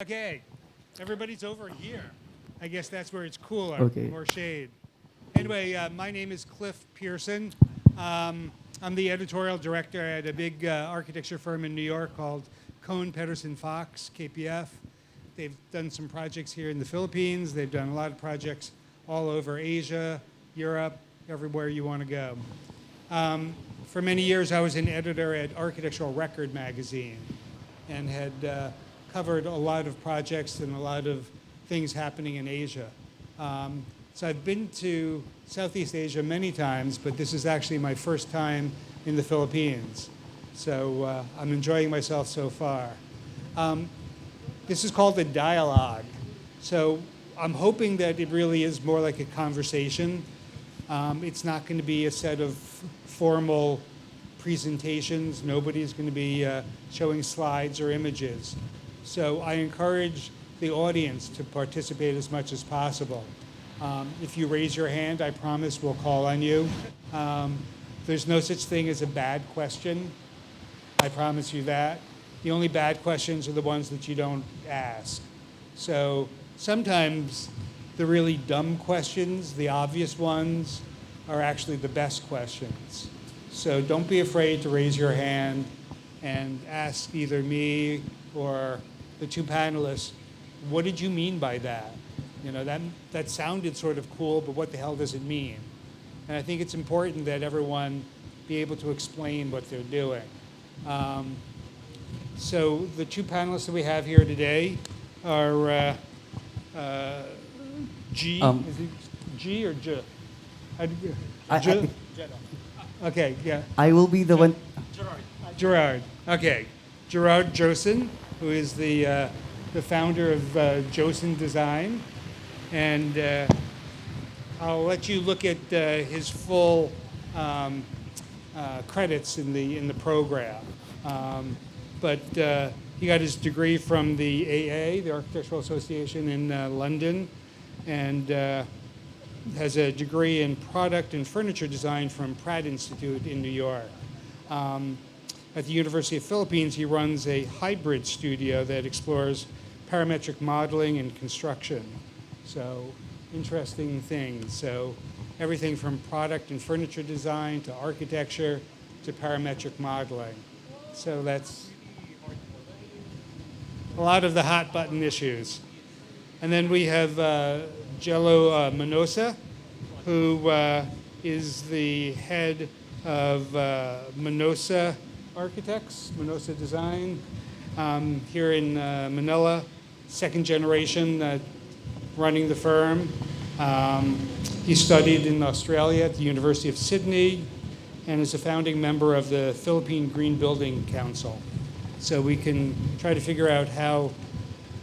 Okay, everybody's over here. I guess that's where it's cooler, Okay. more shade. Anyway, my name is Cliff Pearson. I'm the editorial director at a big architecture firm in New York called Cohn Pedersen Fox, KPF. They've done some projects here in the Philippines. They've done a lot of projects all over Asia, Europe, everywhere you want to go. For many years, I was an editor at Architectural Record magazine and had covered a lot of projects and a lot of things happening in Asia. So I've been to Southeast Asia many times, but this is actually my first time in the Philippines. So I'm enjoying myself so far. This is called a dialogue. So I'm hoping that it really is more like a conversation. It's not going to be a set of formal presentations. Nobody's going to be showing slides or images. So I encourage the audience to participate as much as possible. If you raise your hand, I promise we'll call on you. There's no such thing as a bad question. I promise you that. The only bad questions are the ones that you don't ask. So sometimes the really dumb questions, the obvious ones, are actually the best questions. So don't be afraid to raise your hand and ask either me or the two panelists, what did you mean by that? You know, that sounded sort of cool, but what the hell does it mean? And I think it's important that everyone be able to explain what they're doing. So the two panelists that we have here today are G. Is it G or J? J? Okay, yeah. I will be the one. Gerard. Okay. Gerard Josen, who is the founder of Josen Design. And I'll let you look at his full credits in the program. But he got his degree from the AA, the Architectural Association in London, and has a degree in product and furniture design from Pratt Institute in New York. At the University of Philippines, he runs a hybrid studio that explores parametric modeling and construction. So interesting things. So everything from product and furniture design to architecture to parametric modeling. So that's a lot of the hot button issues. And then we have Jello Manosa, who is the head of Manosa Architects, Manosa Design, here in Manila, second generation running the firm. He studied in Australia at the University of Sydney and is a founding member of the Philippine Green Building Council. So we can try to figure out how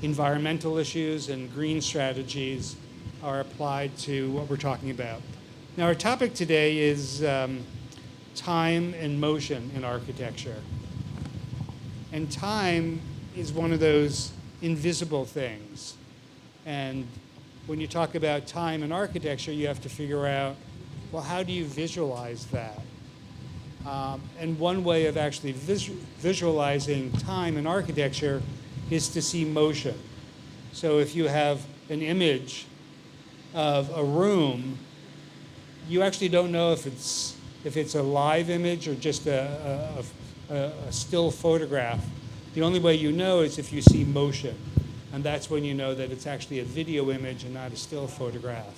environmental issues and green strategies are applied to what we're talking about. Now, our topic today is time and motion in architecture. And time is one of those invisible things. And when you talk about time in architecture, you have to figure out, well, how do you visualize that? And one way of actually visualizing time in architecture is to see motion. So if you have an image of a room, you actually don't know if it's a live image or just a still photograph. The only way you know is if you see motion. And that's when you know that it's actually a video image and not a still photograph.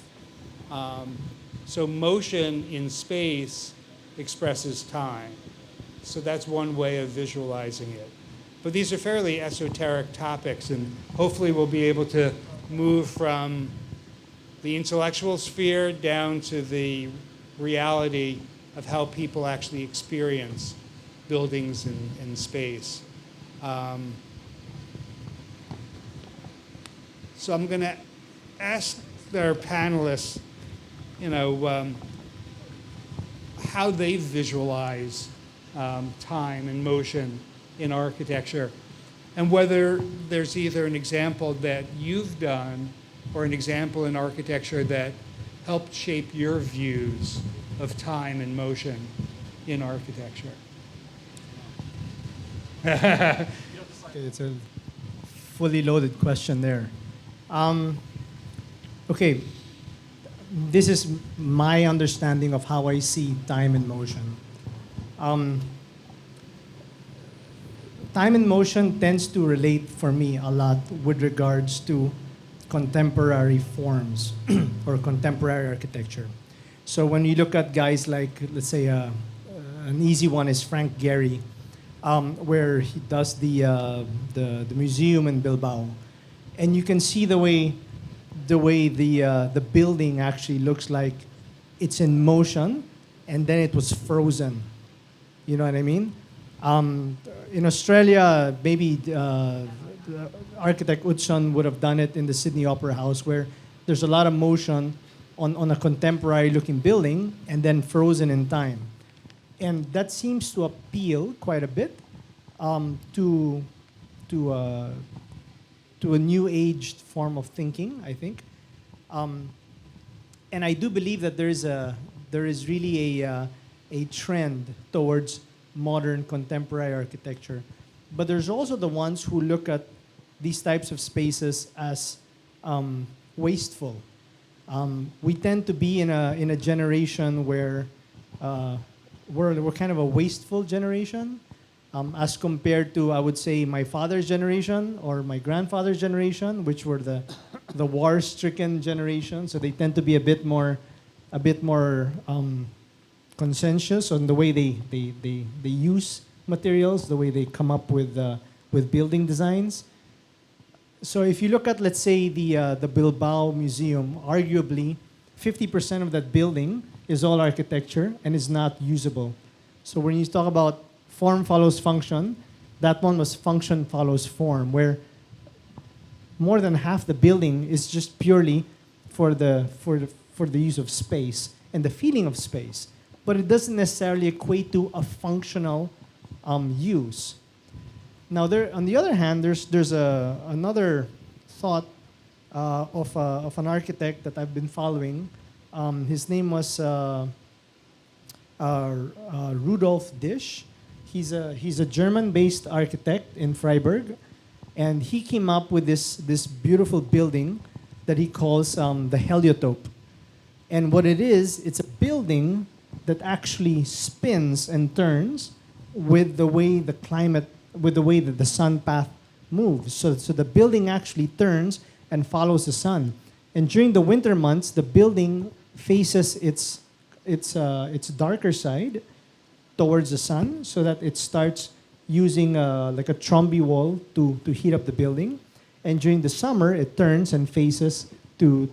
So motion in space expresses time. So that's one way of visualizing it. But these are fairly esoteric topics, and hopefully we'll be able to move from the intellectual sphere down to the reality of how people actually experience buildings and space. So I'm going to ask our panelists, how they visualize time and motion in architecture, and whether there's either an example that you've done or an example in architecture that helped shape your views of time and motion in architecture. Okay, it's a fully loaded question there. Okay, this is my understanding of how I see time and motion. Um, Time and motion tends to relate for me a lot with regards to contemporary forms or contemporary architecture. So when you look at guys like, let's say, an easy one is Frank Gehry, where he does the museum in Bilbao, and you can see the way the building actually looks like it's in motion, and then it was frozen. You know what I mean? In Australia, maybe architect Utson would have done it in the Sydney Opera House, where there's a lot of motion on a contemporary-looking building and then frozen in time. And that seems to appeal quite a bit to a new aged form of thinking, I think. And I do believe that there is really a trend towards modern contemporary architecture. But there's also the ones who look at these types of spaces as wasteful. We tend to be in a generation where we're kind of a wasteful generation, as compared to, I would say, my father's generation or my grandfather's generation, which were the war-stricken generation. So they tend to be a bit more conscientious on the way they use materials, the way they come up with building designs. So if you look at, let's say, the Bilbao Museum, arguably 50% of that building is all architecture and is not usable. So when you talk about form follows function, that one was function follows form, where more than half the building is just purely for the use of space and the feeling of space. But it doesn't necessarily equate to a functional use. Now, on the other hand, there's another thought of an architect that I've been following. His name was Rudolf Disch. He's a German-based architect in Freiburg, and he came up with this beautiful building that he calls the heliotope. And what it is, it's a building that actually spins and turns with the way that the sun path moves. So the building actually turns and follows the sun. And during the winter months, the building faces its darker side towards the sun, so that it starts using like a Trombe wall to heat up the building. And during the summer, it turns and faces to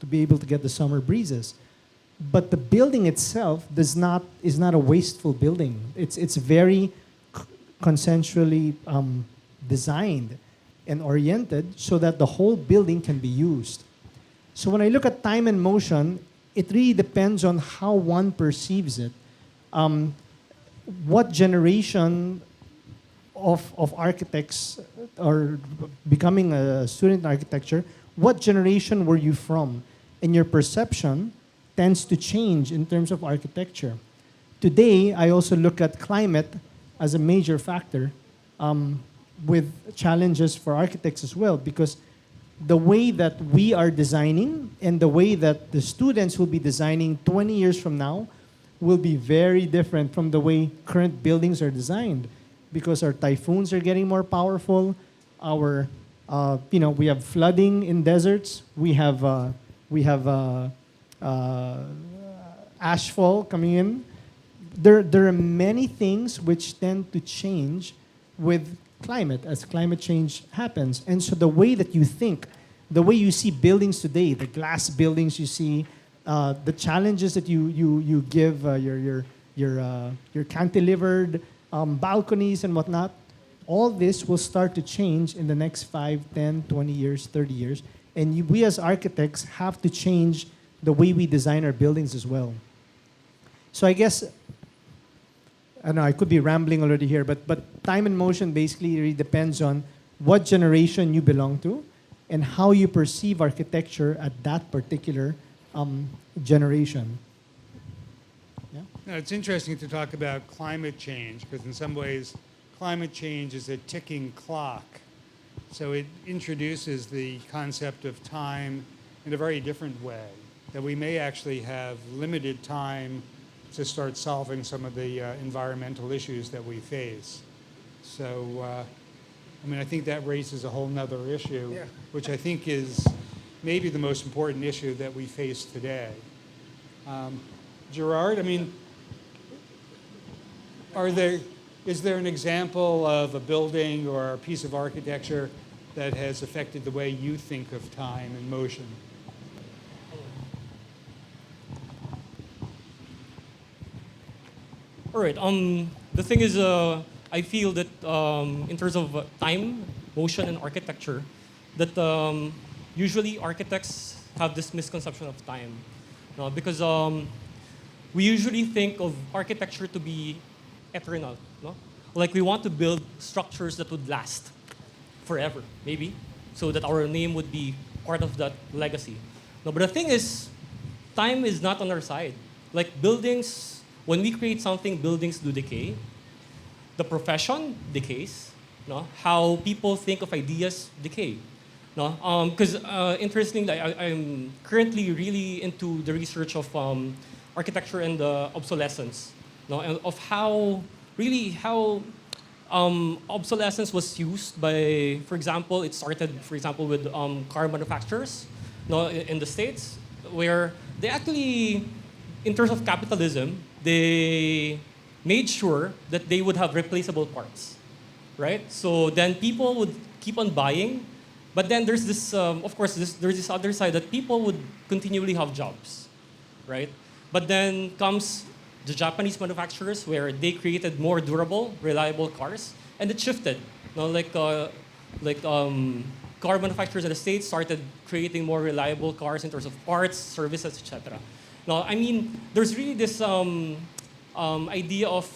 be able to get the summer breezes. But the building itself is not a wasteful building. It's very consensually designed and oriented so that the whole building can be used. So when I look at time and motion, it really depends on how one perceives it. What generation of architects or becoming a student in architecture, what generation were you from? And your perception tends to change in terms of architecture. Today, I also look at climate as a major factor, with challenges for architects as well, because the way that we are designing and the way that the students will be designing 20 years from now will be very different from the way current buildings are designed, because our typhoons are getting more powerful. We have flooding in deserts. We have ashfall coming in. There are many things which tend to change with climate as climate change happens. And so the way that you think, the way you see buildings today, the glass buildings you see, the challenges that you give your cantilevered balconies and whatnot, all this will start to change in the next 5, 10, 20 years, 30 years. And we as architects have to change the way we design our buildings as well. So I guess, I don't know, I could be rambling already here, but time and motion basically really depends on what generation you belong to and how you perceive architecture at that particular generation. Yeah? Now, it's interesting to talk about climate change, because in some ways, climate change is a ticking clock. So it introduces the concept of time in a very different way, that we may actually have limited time to start solving some of the environmental issues that we face. So, I think that raises a whole nother issue, which I think is maybe the most important issue that we face today. Gerard, is there an example of a building or a piece of architecture that has affected the way you think of time and motion? All right. The thing is, I feel that in terms of time, motion, and architecture, that usually architects have this misconception of time, because we usually think of architecture to be eternal, no? Like we want to build structures that would last forever, maybe, so that our name would be part of that legacy. No, but the thing is, time is not on our side. Like buildings, when we create something, buildings do decay. The profession decays. No? How people think of ideas decay. No? Because interestingly, I'm currently really into the research of architecture and obsolescence. No? And of how obsolescence was used by, for example, it started, for example, with car manufacturers, no, in the States, where they actually, in terms of capitalism, they made sure that they would have replaceable parts, right? So then people would keep on buying, but then there's this, of course, there's this other side that people would continually have jobs, right? But then comes the Japanese manufacturers, where they created more durable, reliable cars, and it shifted. You know, car manufacturers in the States started creating more reliable cars in terms of parts, services, etc. Now, there's really this idea of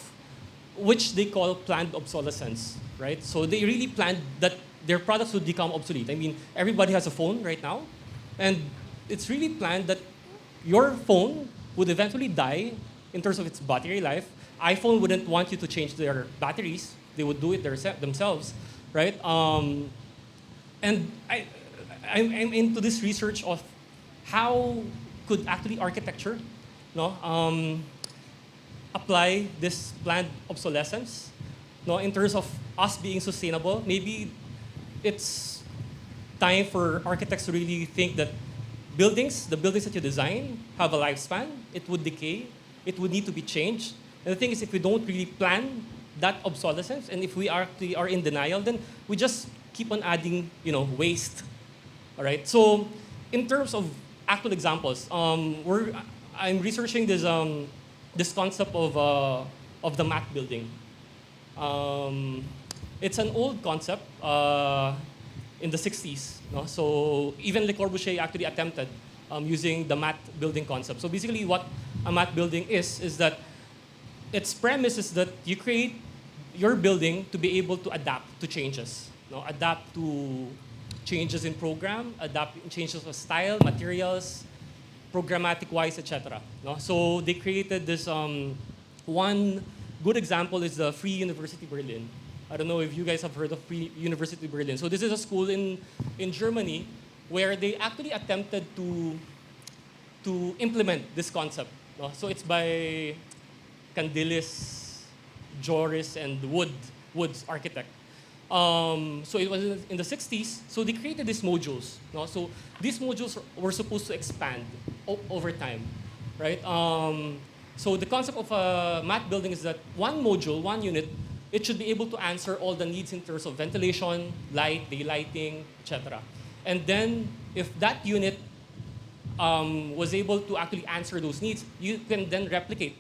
which they call planned obsolescence, right? So they really planned that their products would become obsolete. Everybody has a phone right now, and it's really planned that your phone would eventually die in terms of its battery life. iPhone wouldn't want you to change their batteries. They would do it themselves, right? And I'm into this research of how could actually architecture apply this planned obsolescence in terms of us being sustainable. Maybe it's time for architects to really think that the buildings that you design have a lifespan. It would decay. It would need to be changed. And the thing is, if we don't really plan that obsolescence, and if we are in denial, then we just keep on adding, waste. All right. So, in terms of actual examples, I'm researching this concept of the mat building. It's an old concept in the 60s. No? So even Le Corbusier actually attempted using the mat building concept. So basically, what a mat building is that its premise is that you create your building to be able to adapt to changes. Adapt to changes in program, adapt to changes of style, materials, programmatic-wise, etc. So they created this. One good example is the Free University Berlin. I don't know if you guys have heard of Free University Berlin. So this is a school in Germany where they actually attempted to implement this concept. So it's by Candelis, Joris, and Woods architect. So it was in the 60s. So they created these modules. So these modules were supposed to expand over time, right? So the concept of a mat building is that one module, one unit, it should be able to answer all the needs in terms of ventilation, light, daylighting, etc. And then if that unit was able to actually answer those needs, you can then replicate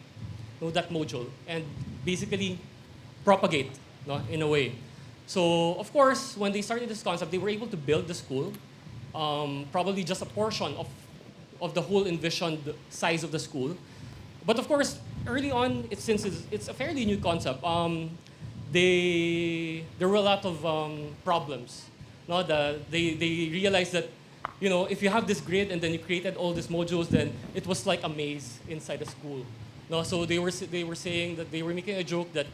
that module and basically propagate in a way. So, of course, when they started this concept, they were able to build the school, probably just a portion of the whole envisioned size of the school. But of course, early on, since it's a fairly new concept, there were a lot of problems. They realized that, if you have this grid and then you created all these modules, then it was like a maze inside the school. So they were saying that they were making a joke that,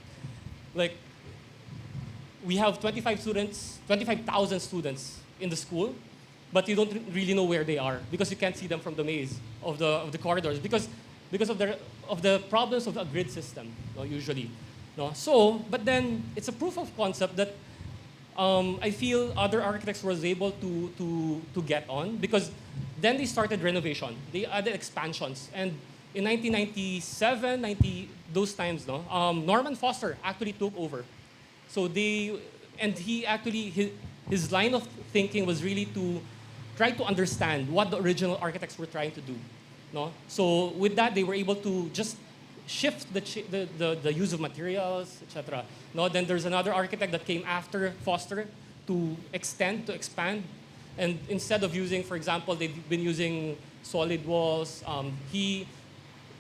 like, we have 25,000 students in the school, but you don't really know where they are because you can't see them from the maze of the corridors because of the problems of a grid system, no, usually. No? So, but then it's a proof of concept that I feel other architects was able to get on because then they started renovation. They added expansions. And in 1997, those times, no, Norman Foster actually took over. So his line of thinking was really to try to understand what the original architects were trying to do. No? So with that, they were able to just shift the use of materials, etc. No, then there's another architect that came after Foster to expand. And instead of using, for example, they've been using solid walls, he,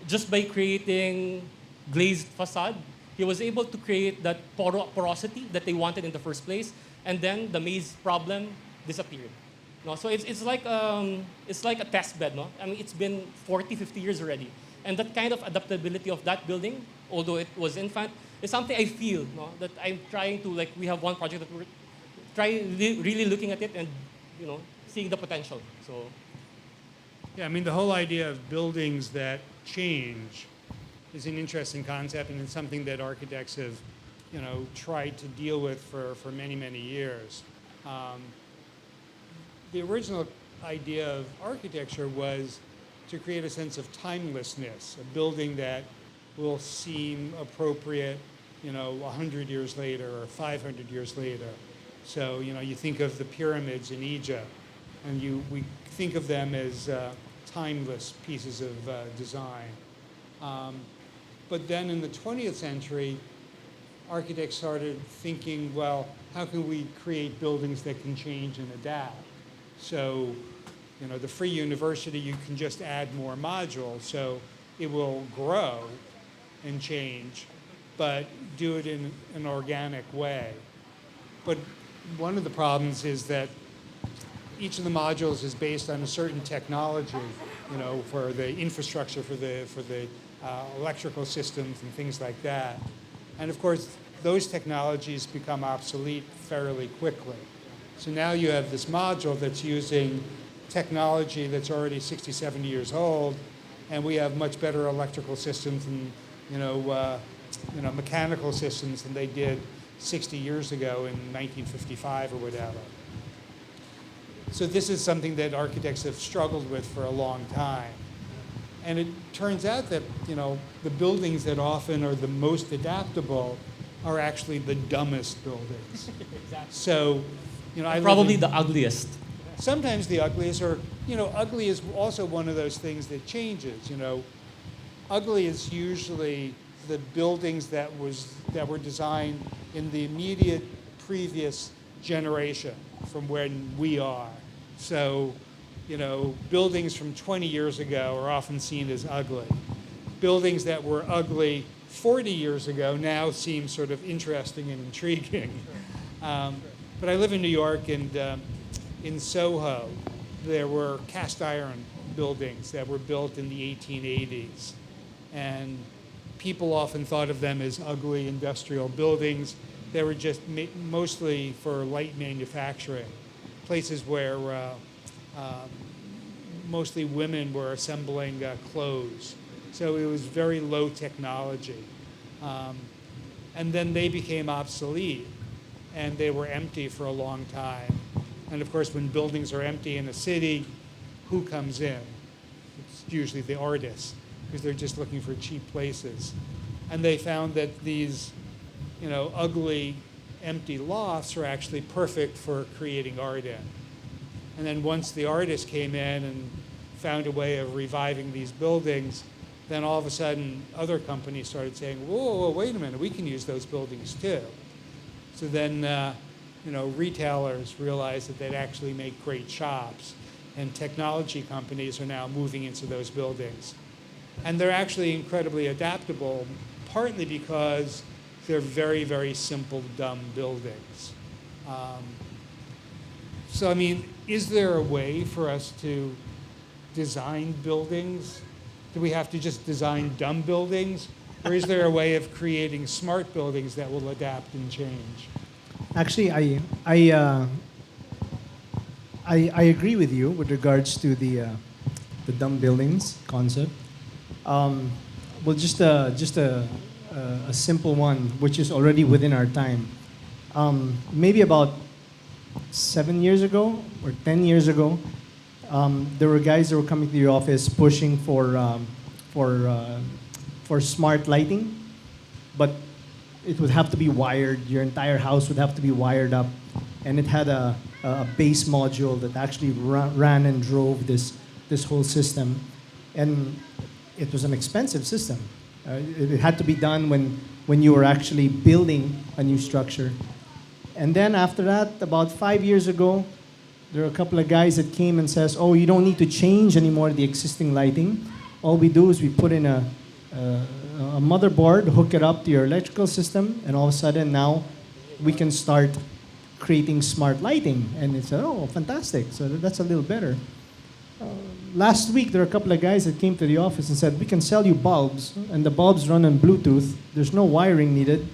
just by creating glazed facade, he was able to create that porosity that they wanted in the first place. And then the maze problem disappeared. No, so it's like a test bed. No, I mean it's been 40, 50 years already, and that kind of adaptability of that building, although it was infant, is something I feel that I'm trying to we have one project that we're really looking at it and seeing the potential. So Yeah, I mean, the whole idea of buildings that change is an interesting concept, and it's something that architects have, tried to deal with for many, many years. The original idea of architecture was to create a sense of timelessness, a building that will seem appropriate, 100 years later or 500 years later. So, you think of the pyramids in Egypt, and we think of them as timeless pieces of design. But then in the 20th century, architects started thinking, well, how can we create buildings that can change and adapt? So, the Free University, you can just add more modules, so it will grow and change, but do it in an organic way. But one of the problems is that each of the modules is based on a certain technology, for the infrastructure, for the electrical systems and things like that. And of course, those technologies become obsolete fairly quickly. So now you have this module that's using technology that's already 60, 70 years old, and we have much better electrical systems and mechanical systems than they did 60 years ago in 1955 or whatever. So this is something that architects have struggled with for a long time. And it turns out that, the buildings that often are the most adaptable are actually the dumbest buildings. Exactly. So, probably the ugliest. Sometimes the ugliest, or, ugly is also one of those things that changes. Ugly is usually the buildings that were designed in the immediate previous generation from when we are. So, buildings from 20 years ago are often seen as ugly. Buildings that were ugly 40 years ago now seem sort of interesting and intriguing. But I live in New York, and in Soho, there were cast iron buildings that were built in the 1880s. And people often thought of them as ugly industrial buildings. They were just mostly for light manufacturing, places where mostly women were assembling clothes. So it was very low technology. And then they became obsolete, and they were empty for a long time. And of course, when buildings are empty in a city, who comes in? It's usually the artists, because they're just looking for cheap places. And they found that these, ugly, empty lofts are actually perfect for creating art in. And then once the artists came in and found a way of reviving these buildings, then all of a sudden other companies started saying, whoa, wait a minute, we can use those buildings too. So then, retailers realized that they'd actually make great shops, and technology companies are now moving into those buildings. And they're actually incredibly adaptable, partly because they're very, very simple, dumb buildings. So, is there a way for us to design buildings? Do we have to just design dumb buildings? Or is there a way of creating smart buildings that will adapt and change? Actually, I agree with you with regards to the dumb buildings concept. Um, well, just a simple one, which is already within our time. Maybe about 7 years ago or 10 years ago, there were guys that were coming to the office pushing for for smart lighting, but it would have to be wired. Your entire house would have to be wired up, and it had a base module that actually ran and drove this whole system, and it was an expensive system. It had to be done when you were actually building a new structure. And then after that, about 5 years ago, there were a couple of guys that came and says, "Oh, you don't need to change anymore the existing lighting. All we do is we put in a motherboard, hook it up to your electrical system, and all of a sudden now we can start creating smart lighting." And it's, oh, fantastic. So that's a little better. Last week, there were a couple of guys that came to the office and said, "We can sell you bulbs, and the bulbs run on Bluetooth. There's no wiring needed.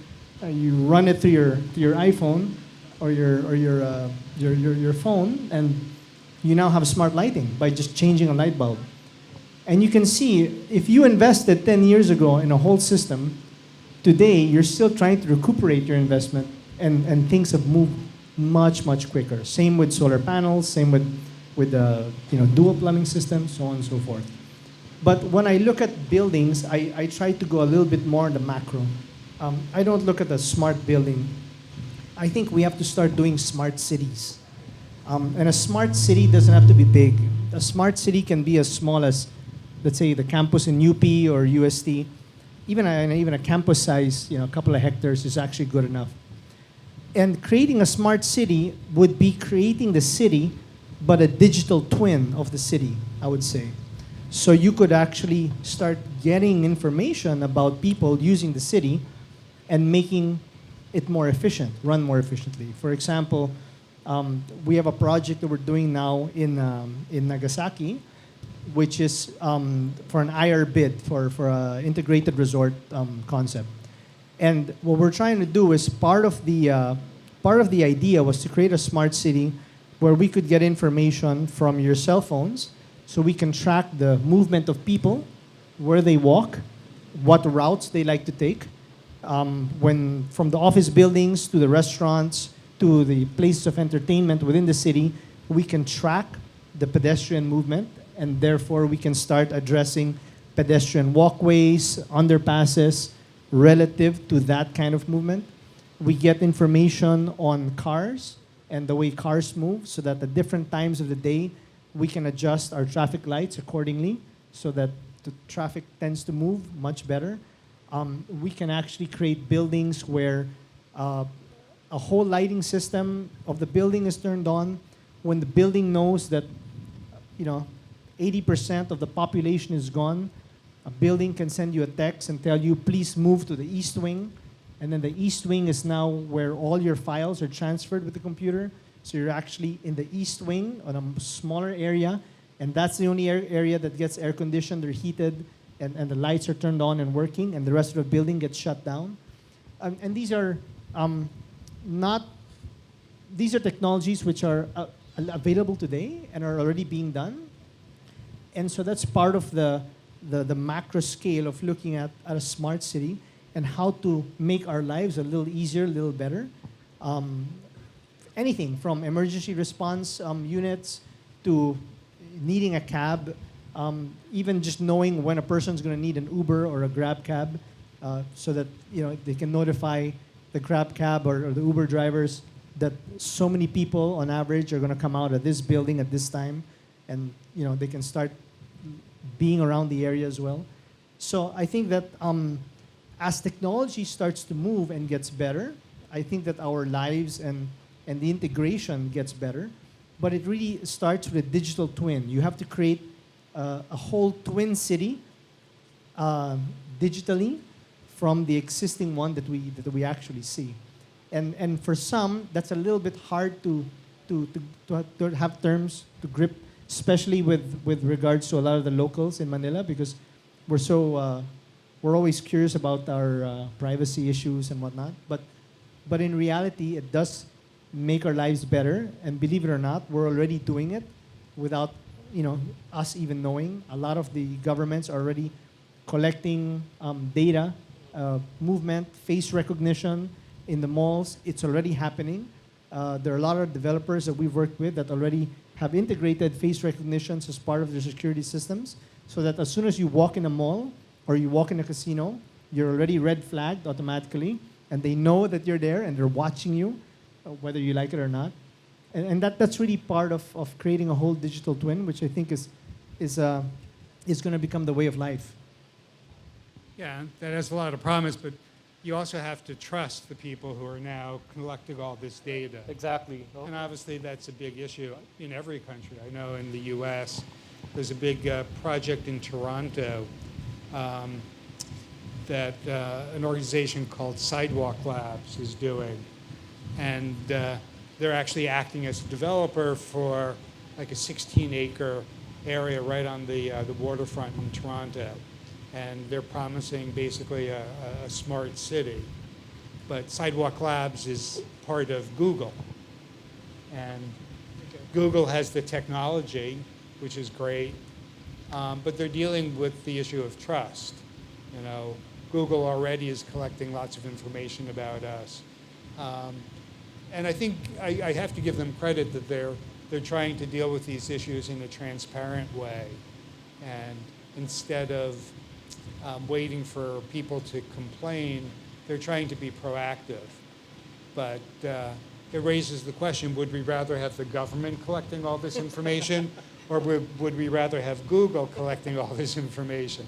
You run it through your iPhone or your phone, and you now have smart lighting by just changing a light bulb." And you can see, if you invested 10 years ago in a whole system, today you're still trying to recuperate your investment, and things have moved much, much quicker. Same with solar panels, same with dual plumbing systems, so on and so forth. But when I look at buildings, I try to go a little bit more in the macro. I don't look at a smart building. I think we have to start doing smart cities. And a smart city doesn't have to be big. A smart city can be as small as, let's say, the campus in UP or UST. Even a campus size, a couple of hectares is actually good enough. And creating a smart city would be creating the city, but a digital twin of the city, I would say. So you could actually start getting information about people using the city and making it more efficient, run more efficiently. For example, we have a project that we're doing now in Nagasaki, which is for an IR bid for an integrated resort concept. And what we're trying to do is part of the idea was to create a smart city where we could get information from your cell phones, so we can track the movement of people, where they walk, what routes they like to take, from the office buildings to the restaurants to the places of entertainment within the city. We can track the pedestrian movement, and therefore we can start addressing pedestrian walkways, underpasses, relative to that kind of movement. We get information on cars and the way cars move, so that at different times of the day, we can adjust our traffic lights accordingly, so that the traffic tends to move much better. We can actually create buildings where a whole lighting system of the building is turned on. When the building knows that 80% of the population is gone, a building can send you a text and tell you, "Please move to the east wing." And then the east wing is now where all your files are transferred with the computer. So you're actually in the east wing on a smaller area, and that's the only area that gets air conditioned or heated, and the lights are turned on and working, and the rest of the building gets shut down. And these are technologies which are available today and are already being done. And so that's part of the macro scale of looking at a smart city and how to make our lives a little easier, a little better. Anything from emergency response units to needing a cab, even just knowing when a person's going to need an Uber or a Grab cab, so that they can notify the Grab cab or the Uber drivers that so many people on average are going to come out of this building at this time, and they can start being around the area as well. So I think that as technology starts to move and gets better, I think that our lives and the integration gets better. But it really starts with a digital twin. You have to create a whole twin city digitally from the existing one that we actually see. And for some, that's a little bit hard to have terms to grip, especially with regards to a lot of the locals in Manila, because we're always curious about our privacy issues and whatnot. But but in reality, it does make our lives better. And believe it or not, we're already doing it without us even knowing. A lot of the governments are already collecting data, movement, face recognition in the malls. It's already happening. There are a lot of developers that we've worked with that already have integrated face recognitions as part of their security systems, so that as soon as you walk in a mall or you walk in a casino, you're already red flagged automatically, and they know that you're there and they're watching you, whether you like it or not. And that's really part of creating a whole digital twin, which I think is going to become the way of life. Yeah, that has a lot of promise, but you also have to trust the people who are now collecting all this data. Exactly. No? And obviously that's a big issue in every country. I know in the US, there's a big project in Toronto that an organization called Sidewalk Labs is doing. And they're actually acting as a developer for like a 16-acre area right on the waterfront in Toronto. And they're promising basically a smart city. But Sidewalk Labs is part of Google. And Google has the technology, which is great, but they're dealing with the issue of trust. Google already is collecting lots of information about us. And I think I have to give them credit that they're trying to deal with these issues in a transparent way. And instead of waiting for people to complain, they're trying to be proactive. But it raises the question, would we rather have the government collecting all this information, or would we rather have Google collecting all this information?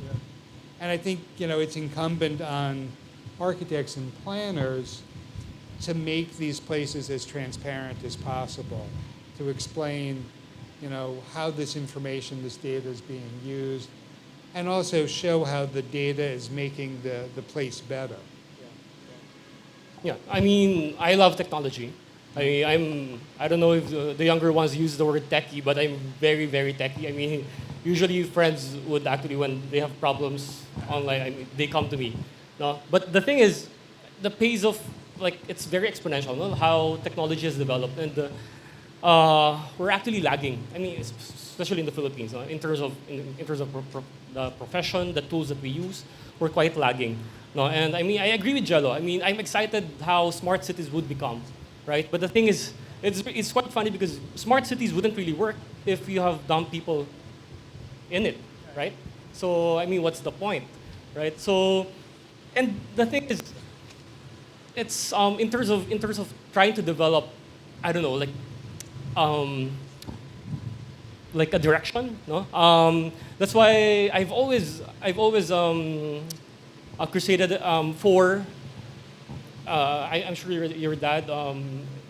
Yeah. And I think it's incumbent on architects and planners to make these places as transparent as possible, to explain how this information, this data is being used, and also show how the data is making the place better. Yeah, I mean, I love technology. I don't know if the younger ones use the word techie, but I'm very, very techie. I mean, usually friends would actually, when they have problems online, they come to me. No? But the thing is, the pace of, it's very exponential, no? How technology has developed. And we're actually lagging. I mean, especially in the Philippines, no? in terms of the profession, the tools that we use, we're quite lagging. No? And I mean, I agree with Jello. I mean, I'm excited how smart cities would become, right? But the thing is, it's quite funny because smart cities wouldn't really work if you have dumb people in it, right? So, I mean, what's the point, right? So, and the thing is, it's in terms of trying to develop, I don't know, like a direction, no? That's why I've always crusaded for. I'm sure your dad,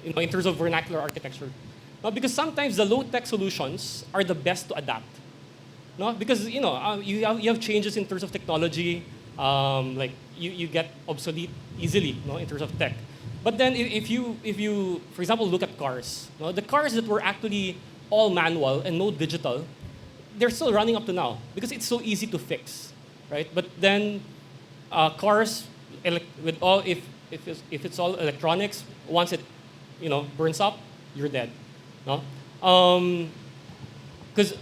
in terms of vernacular architecture, no? Because sometimes the low-tech solutions are the best to adapt, no? Because you have changes in terms of technology, like you get obsolete easily, no, in terms of tech. But then if you, for example, look at cars, no? The cars that were actually all manual and no digital, they're still running up to now because it's so easy to fix, right? But then cars, with all if it's all electronics, once it burns up, you're dead, no? Because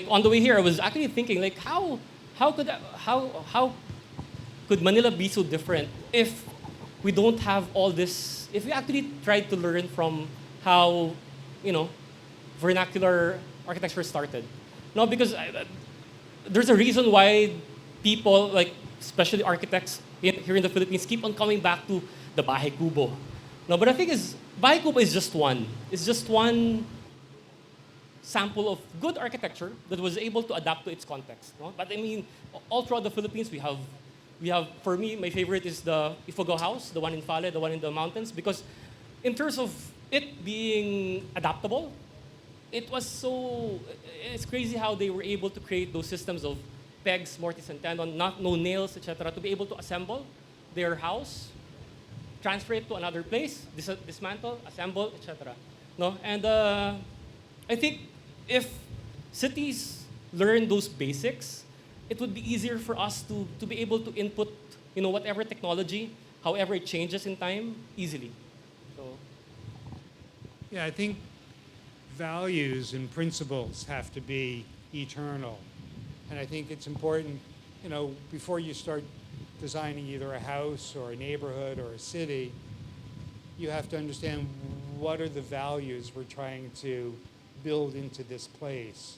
on the way here, I was actually thinking how could Manila be so different if we don't have all this? If we actually tried to learn from how vernacular architecture started. No, because there's a reason why people, especially architects here in the Philippines, keep on coming back to the Bahay Kubo. No, but the thing is, Bahay Kubo is just one. It's just one sample of good architecture that was able to adapt to its context. No? But I mean, all throughout the Philippines, we have, for me, my favorite is the Ifugao House, the one in Fale, the one in the mountains, because in terms of it being adaptable, it's crazy how they were able to create those systems of pegs, mortise, and tendon, no nails, etc., to be able to assemble their house, transfer it to another place, dismantle, assemble, etc. No? And I think if cities learn those basics, it would be easier for us to be able to input whatever technology however it changes in time easily. So, Yeah, I think values and principles have to be eternal. And I think it's important, before you start designing either a house or a neighborhood or a city, you have to understand what are the values we're trying to build into this place.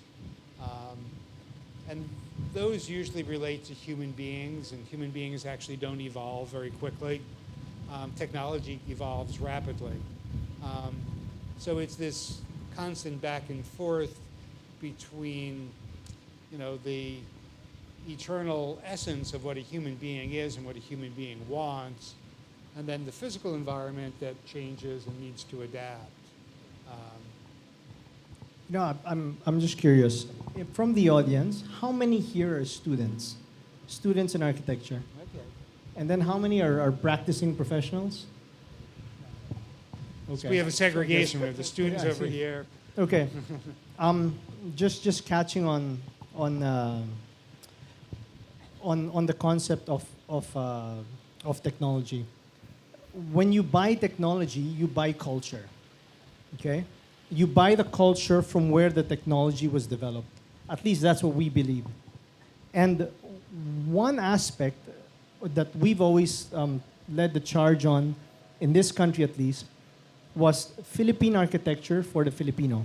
And those usually relate to human beings, and human beings actually don't evolve very quickly. Technology evolves rapidly. So it's this constant back and forth between, the eternal essence of what a human being is and what a human being wants, and then the physical environment that changes and needs to adapt. I'm just curious. From the audience, how many here are students? Students in architecture. Okay. And then how many are practicing professionals? So we have a segregation. We have the students Yeah, I over see. here. Okay. Just catching on the concept of technology. When you buy technology, you buy culture. Okay? You buy the culture from where the technology was developed. At least that's what we believe. And one aspect that we've always led the charge on, in this country at least, was Philippine architecture for the Filipino.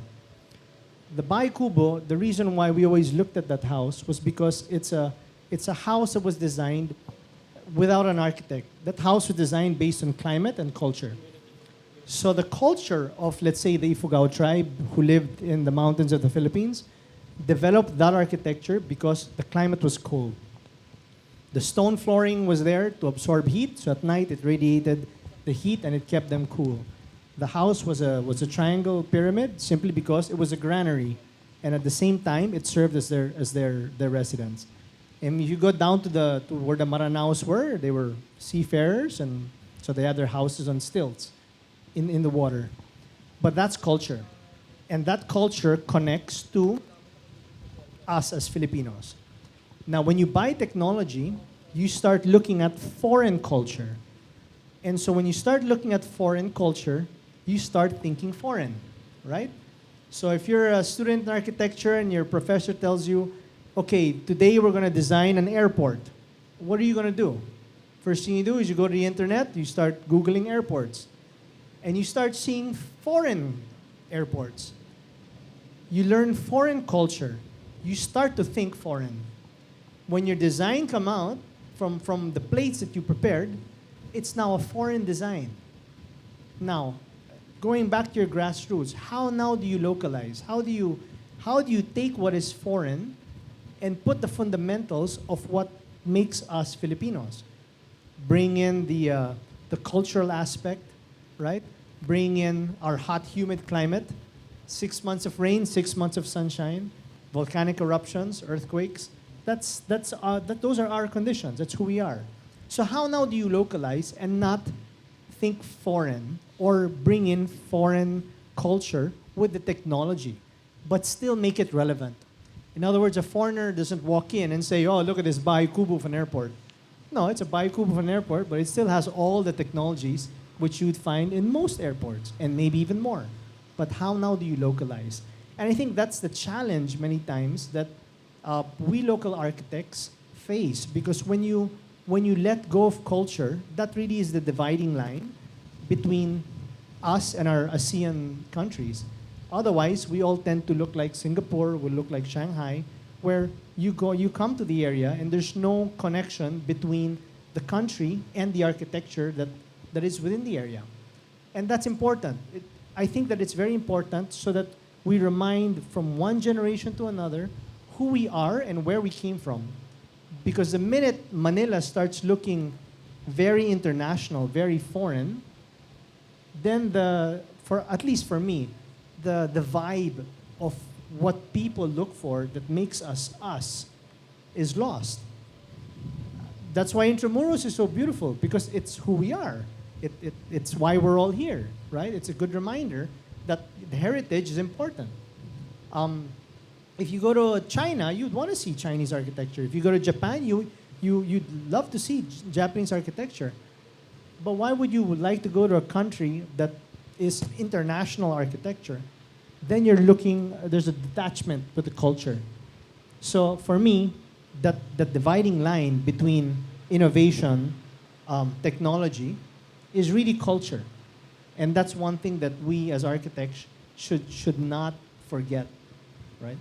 The Bahay Kubo, the reason why we always looked at that house was because it's a house that was designed without an architect. That house was designed based on climate and culture. So the culture of, let's say, the Ifugao tribe who lived in the mountains of the Philippines developed that architecture because the climate was cold. The stone flooring was there to absorb heat, so at night it radiated the heat and it kept them cool. The house was a triangle pyramid simply because it was a granary, and at the same time it served as their residence. And if you go down to where the Maranaos were, they were seafarers, and so they had their houses on stilts in the water. But that's culture, and that culture connects to us as Filipinos. Now, when you buy technology, you start looking at foreign culture. And so when you start looking at foreign culture, you start thinking foreign, right? So if you're a student in architecture and your professor tells you, okay, today we're going to design an airport, what are you going to do? First thing you do is you go to the internet, you start Googling airports, and you start seeing foreign airports. You learn foreign culture. You start to think foreign. When your design come out from the plates that you prepared, it's now a foreign design. Now, going back to your grassroots, how now do you localize? How do you take what is foreign and put the fundamentals of what makes us Filipinos? Bring in the cultural aspect, right? Bring in our hot, humid climate, 6 months of rain, 6 months of sunshine, volcanic eruptions, earthquakes. Those are our conditions. That's who we are. So how now do you localize and not think foreign or bring in foreign culture with the technology, but still make it relevant? In other words, a foreigner doesn't walk in and say, oh, look at this Bahay Kubo of an airport. No, it's a Bahay Kubo of an airport, but it still has all the technologies which you'd find in most airports, and maybe even more. But how now do you localize? And I think that's the challenge many times that we local architects face, because when you let go of culture, that really is the dividing line between us and our ASEAN countries. Otherwise, we all tend to look like Singapore, we look like Shanghai, where you come to the area and there's no connection between the country and the architecture that is within the area. And that's important. I think that it's very important so that we remind from one generation to another who we are and where we came from. Because the minute Manila starts looking very international, very foreign, then at least for me, the vibe of what people look for that makes us us is lost. That's why Intramuros is so beautiful, because it's who we are. It's why we're all here, right? It's a good reminder that the heritage is important. If you go to China, you'd want to see Chinese architecture. If you go to Japan, you'd love to see Japanese architecture. But why would you like to go to a country that is international architecture? Then you're looking, there's a detachment with the culture. So for me, that dividing line between innovation, technology, is really culture. And that's one thing that we as architects should not forget, right?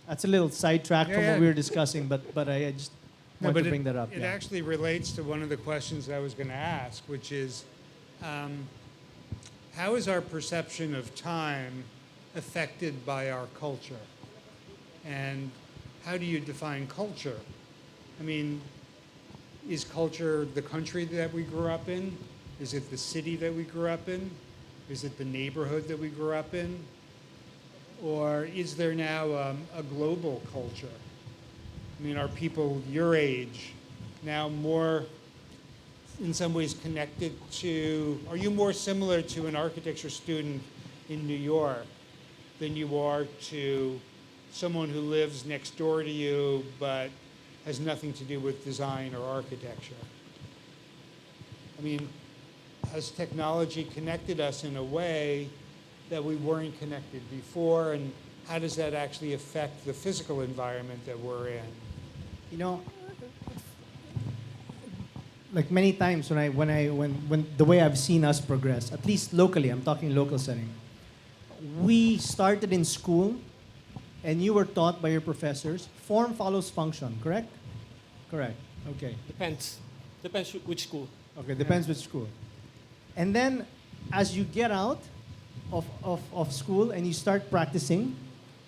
That's a little sidetrack from what we were discussing, but I just No, want but to bring that up. It actually relates to one of the questions I was going to ask, which is, how is our perception of time affected by our culture? And how do you define culture? I mean, is culture the country that we grew up in? Is it the city that we grew up in? Is it the neighborhood that we grew up in? Or is there now a global culture? I mean, are people your age now more, in some ways, connected to, are you more similar to an architecture student in New York than you are to someone who lives next door to you but has nothing to do with design or architecture? I mean, has technology connected us in a way that we weren't connected before, and how does that actually affect the physical environment that we're in? You know, like many times when the way I've seen us progress, at least locally, I'm talking local setting. We started in school, and you were taught by your professors, form follows function, correct? Correct. Okay. Depends. Depends which school. Okay, depends which school. And then as you get out of school and you start practicing,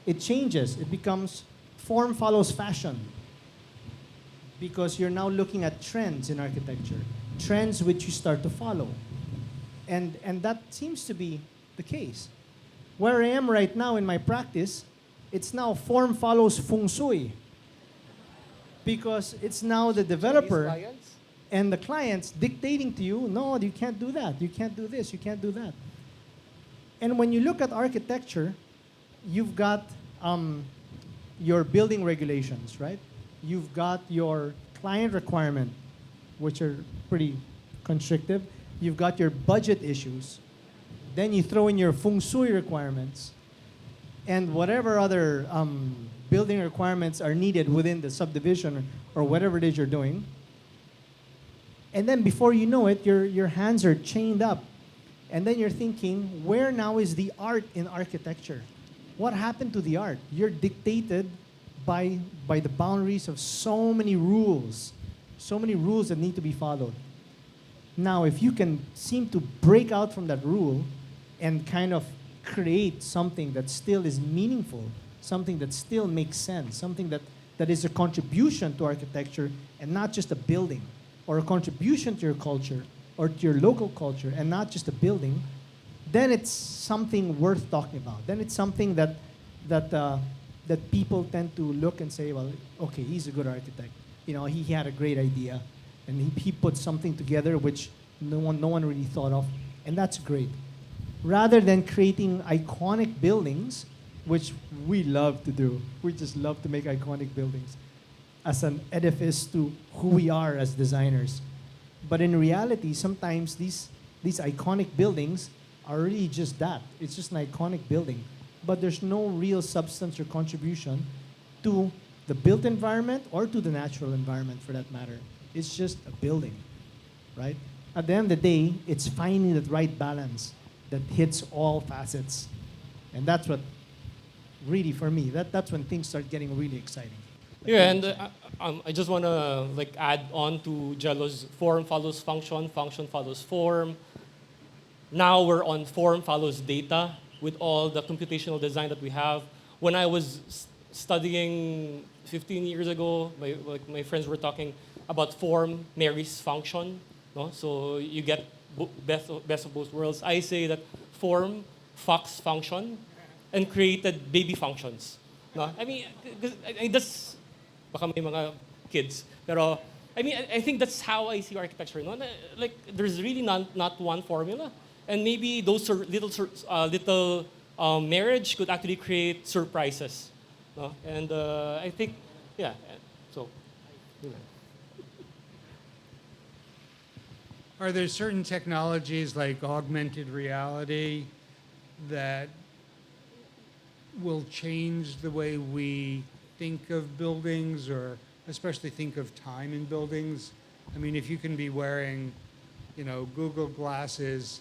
it changes. It becomes form follows fashion. Because you're now looking at trends in architecture, trends which you start to follow. And that seems to be the case. Where I am right now in my practice, it's now form follows feng shui. Because it's now the developer and the clients dictating to you, no, you can't do that, you can't do this, you can't do that. And when you look at architecture, you've got your building regulations, right? You've got your client requirement, which are pretty constrictive. You've got your budget issues. Then you throw in your feng shui requirements and whatever other building requirements are needed within the subdivision or whatever it is you're doing. And then before you know it, your hands are chained up. And then you're thinking, where now is the art in architecture? What happened to the art? You're dictated by the boundaries of so many rules that need to be followed. Now, if you can seem to break out from that rule and kind of create something that still is meaningful, something that still makes sense, something that is a contribution to architecture and not just a building, or a contribution to your culture or to your local culture and not just a building, then it's something worth talking about. Then it's something that people tend to look and say, well, okay, he's a good architect. You know, he had a great idea, and he put something together which no one really thought of, and that's great. Rather than creating iconic buildings, which we love to do. We just love to make iconic buildings as an edifice to who we are as designers. But in reality, sometimes these iconic buildings are really just that. It's just an iconic building. But there's no real substance or contribution to the built environment or to the natural environment for that matter. It's just a building, right? At the end of the day, it's finding that right balance that hits all facets. And that's what really, for me, that's when things start getting really exciting. Yeah, and I just want to add on to Jello's form follows function, function follows form. Now we're on form follows data with all the computational design that we have. When I was studying 15 years ago, my friends were talking about form marries function. No? So you get best of both worlds. I say that form fucks function and created baby functions. No? I mean, that's baka may mga kids. Pero I mean, I think that's how I see architecture. No? Like there's really not one formula, and maybe those little marriage could actually create surprises. No? And I think, yeah. So. You know. are there certain technologies like augmented reality that will change the way we think of buildings, or especially think of time in buildings? I mean, if you can be wearing, Google glasses,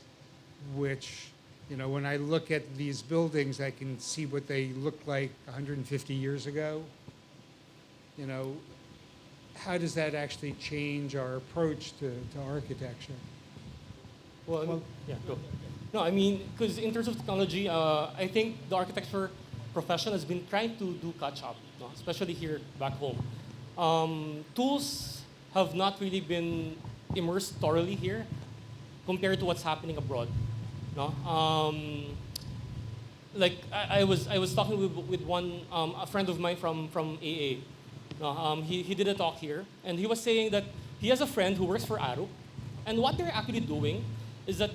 which, when I look at these buildings, I can see what they looked like 150 years ago. How does that actually change our approach to architecture? Well, yeah, go. No, I mean, because in terms of technology, I think the architecture profession has been trying to do catch up, no? Especially here back home. Tools have not really been immersed thoroughly here compared to what's happening abroad. No? Like I was talking with one a friend of mine from AA. No, he did a talk here, and he was saying that he has a friend who works for Arup, and what they're actually doing is that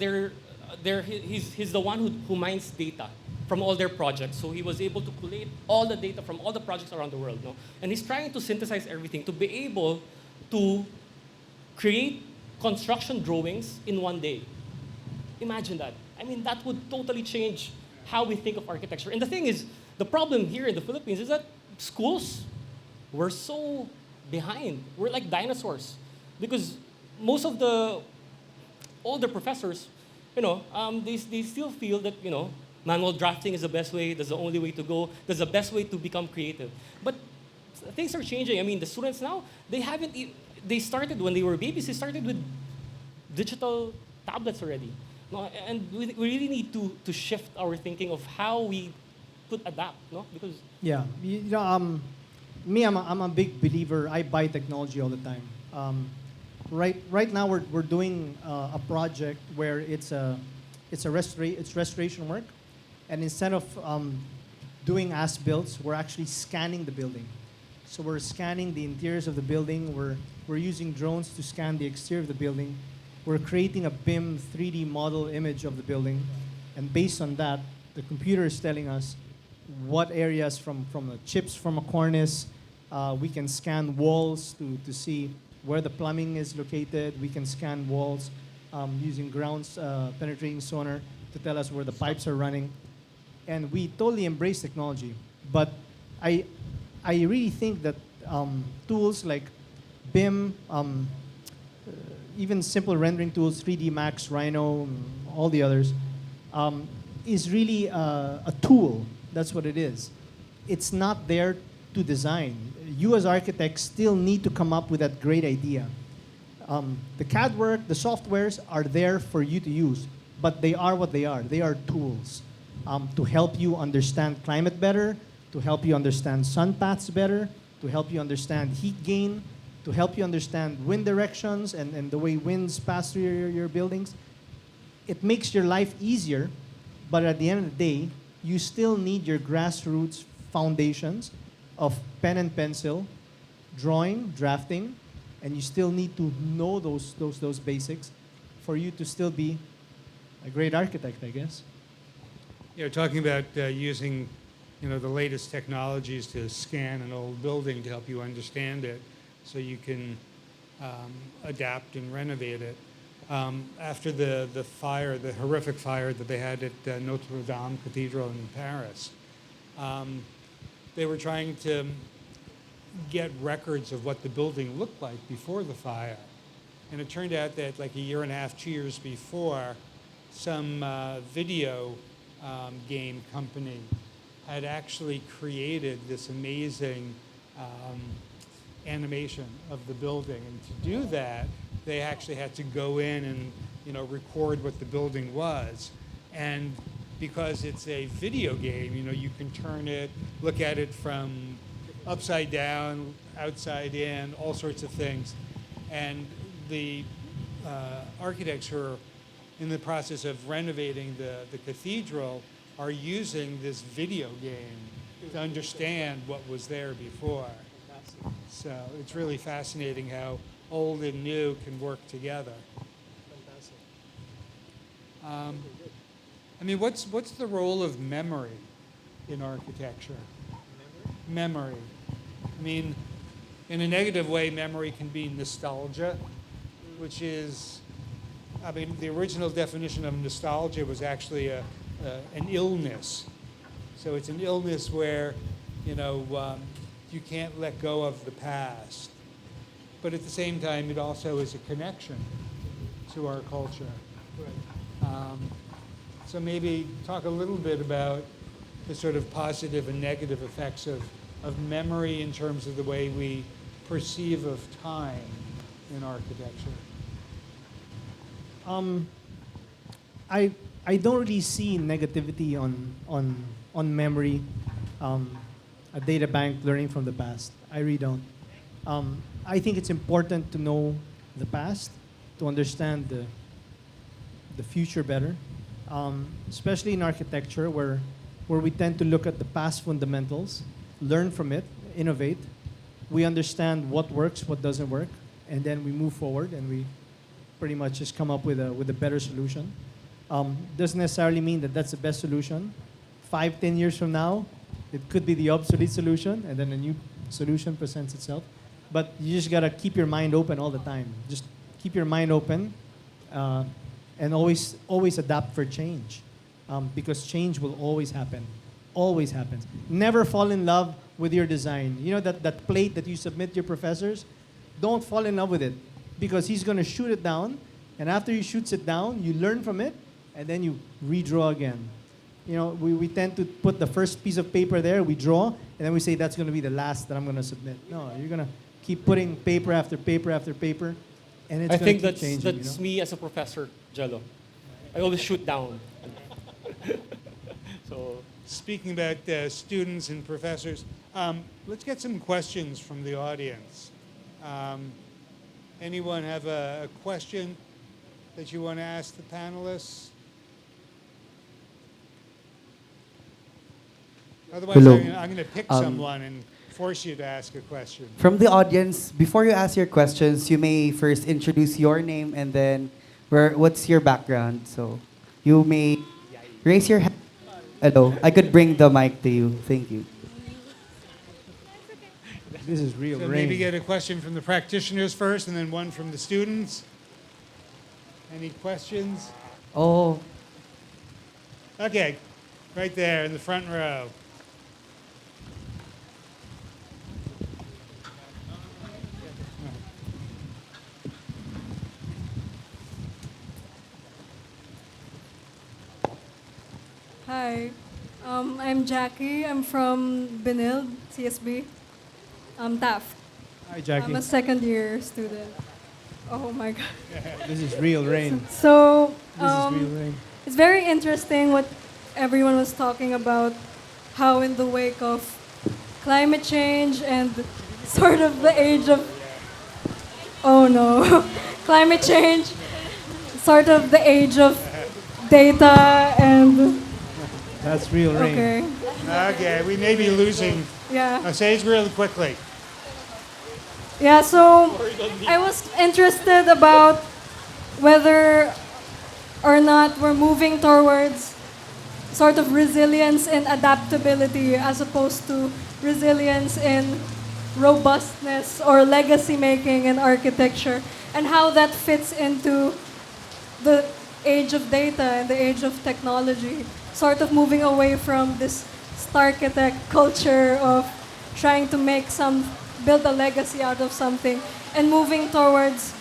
he's the one who mines data from all their projects. So he was able to collate all the data from all the projects around the world, no? And he's trying to synthesize everything to be able to create construction drawings in one day. Imagine that. I mean, that would totally change how we think of architecture. And the thing is, the problem here in the Philippines is that schools were so behind. We're like dinosaurs. Because most of the older professors, they still feel that, manual drafting is the best way, that's the only way to go, that's the best way to become creative. But things are changing. I mean, the students now, they started when they were babies, they started with digital tablets already. No, and we really need to shift our thinking of how we could adapt, no? Because Yeah, me, I'm a big believer. I buy technology all the time. Right now we're doing a project where it's restoration work, and instead of doing as-builts, we're actually scanning the building. So we're scanning the interiors of the building. We're using drones to scan the exterior of the building. We're creating a BIM 3D model image of the building, and based on that, the computer is telling us what areas from the chips from a cornice. We can scan walls to see where the plumbing is located. We can scan walls using ground penetrating sonar to tell us where the pipes are running. And we totally embrace technology. But I really think that tools like BIM, even simple rendering tools, 3D Max, Rhino, all the others, is really a tool. That's what it is. It's not there to design. You as architects still need to come up with that great idea. The CAD work, the softwares are there for you to use, but they are what they are. They are tools to help you understand climate better, to help you understand sun paths better, to help you understand heat gain, to help you understand wind directions and the way winds pass through your buildings. It makes your life easier, but at the end of the day, you still need your grassroots foundations of pen and pencil, drawing, drafting, and you still need to know those basics for you to still be a great architect, I guess. Talking about using, the latest technologies to scan an old building to help you understand it, so you can adapt and renovate it. After the fire, the horrific fire that they had at Notre Dame Cathedral in Paris, they were trying to get records of what the building looked like before the fire. And it turned out that like a year and a half, 2 years before, some video game company had actually created this amazing animation of the building. And to do that, they actually had to go in and record what the building was. And because it's a video game, you can turn it, look at it from upside down, outside in, all sorts of things. And the architects who are in the process of renovating the cathedral are using this video game to understand what was there before. So it's really fascinating how old and new can work together. What's the role of memory in architecture? Memory. In a negative way, memory can be nostalgia, which is I mean, the original definition of nostalgia was actually an illness. So it's an illness where, you can't let go of the past. But at the same time, it also is a connection to our culture. So maybe talk a little bit about the sort of positive and negative effects of memory in terms of the way we perceive of time in architecture. I don't really see negativity on memory, a data bank learning from the past. I really don't. I think it's important to know the past, to understand the future better, especially in architecture where we tend to look at the past fundamentals, learn from it, innovate. We understand what works, what doesn't work, and then we move forward and we pretty much just come up with a better solution. Doesn't necessarily mean that that's the best solution. 5, 10 years from now, it could be the obsolete solution, and then a new solution presents itself. But you just gotta keep your mind open all the time. Just keep your mind open, and always adapt for change, because change will always happen. Always happens. Never fall in love with your design. You know that plate that you submit to your professors? Don't fall in love with it, because he's gonna shoot it down, and after he shoots it down, you learn from it, and then you redraw again. We tend to put the first piece of paper there, we draw, and then we say that's gonna be the last that I'm gonna submit. No, you're gonna keep putting paper after paper after paper, and it's I gonna think keep changing. that's me as a professor, Jello. I always shoot down. So Speaking about students and professors, let's get some questions from the audience. Anyone have a question that you want to ask the panelists? Otherwise, Hello. I'm going to pick someone and force you to ask a question. From the audience, before you ask your questions, you may first introduce your name and then what's your background. So you may raise your hand. Hello. I could bring the mic to you. Thank you. This is real So rain. maybe get a question from the practitioners first and then one from the students. Any questions? Oh, Okay, right there in the front row. Hi, I'm Jackie. I'm from Benil, CSB. Taft. Hi, Jackie. I'm a second-year student. Oh my God. This is real rain. So, This is real rain. it's very interesting what everyone was talking about, how in the wake of climate change and sort of the age of, oh no, climate change, sort of the age of data and, That's real rain. okay, Okay, we may be losing. yeah. Say it really quickly. Yeah, so I was interested about whether or not we're moving towards sort of resilience and adaptability as opposed to resilience in robustness or legacy making in architecture, and how that fits into the age of data and the age of technology, sort of moving away from this starchitect culture of trying to build a legacy out of something, and moving towards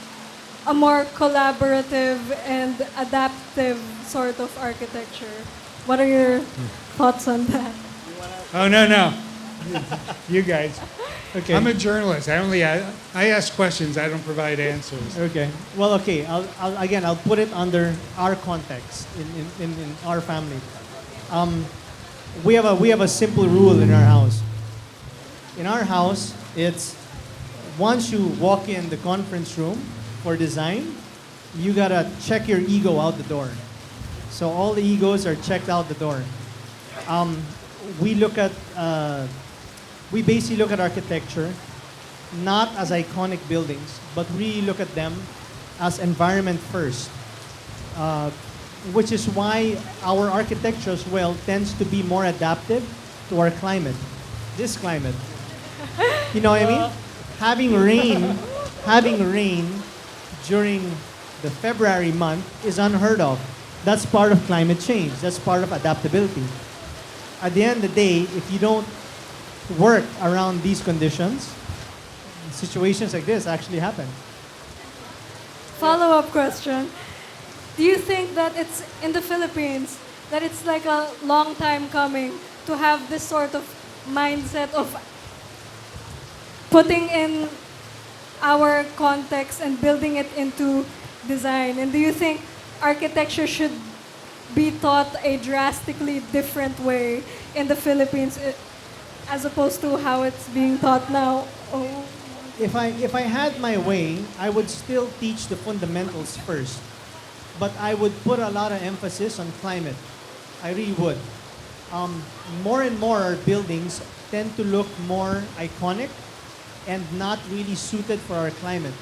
a more collaborative and adaptive sort of architecture. What are your thoughts on that? Oh, no. You guys. Okay. I'm a journalist. I ask questions. I don't provide answers. Okay. Well, okay. I'll put it under our context in our family. We have a simple rule in our house. In our house, it's once you walk in the conference room for design, you gotta check your ego out the door. So all the egos are checked out the door. We basically look at architecture not as iconic buildings, but really look at them as environment first, which is why our architecture as well tends to be more adaptive to our climate, this climate. You know what I mean? Having rain during the February month is unheard of. That's part of climate change. That's part of adaptability. At the end of the day, if you don't work around these conditions, situations like this actually happen. Follow-up question. Do you think that it's in the Philippines, that it's like a long time coming to have this sort of mindset of putting in our context and building it into design? And do you think architecture should be taught a drastically different way in the Philippines as opposed to how it's being taught now? Oh. If I had my way, I would still teach the fundamentals first. But I would put a lot of emphasis on climate. I really would. More and more our buildings tend to look more iconic and not really suited for our climate.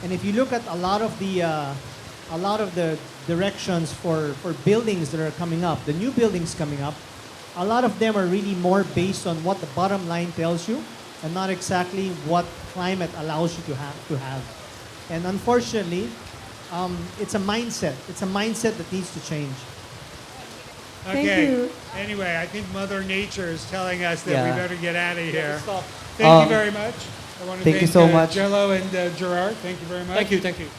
And if you look at a lot of the directions for buildings that are coming up, the new buildings coming up, a lot of them are really more based on what the bottom line tells you and not exactly what climate allows you to have. And unfortunately, it's a mindset. It's a mindset that needs to change. Thank Okay. you. Anyway, I think Mother Nature is telling us that Yeah. we better get out of here. Stop. Thank you very much. I want to Thank you so much. Jello and Gerard. Thank you very much. Thank you.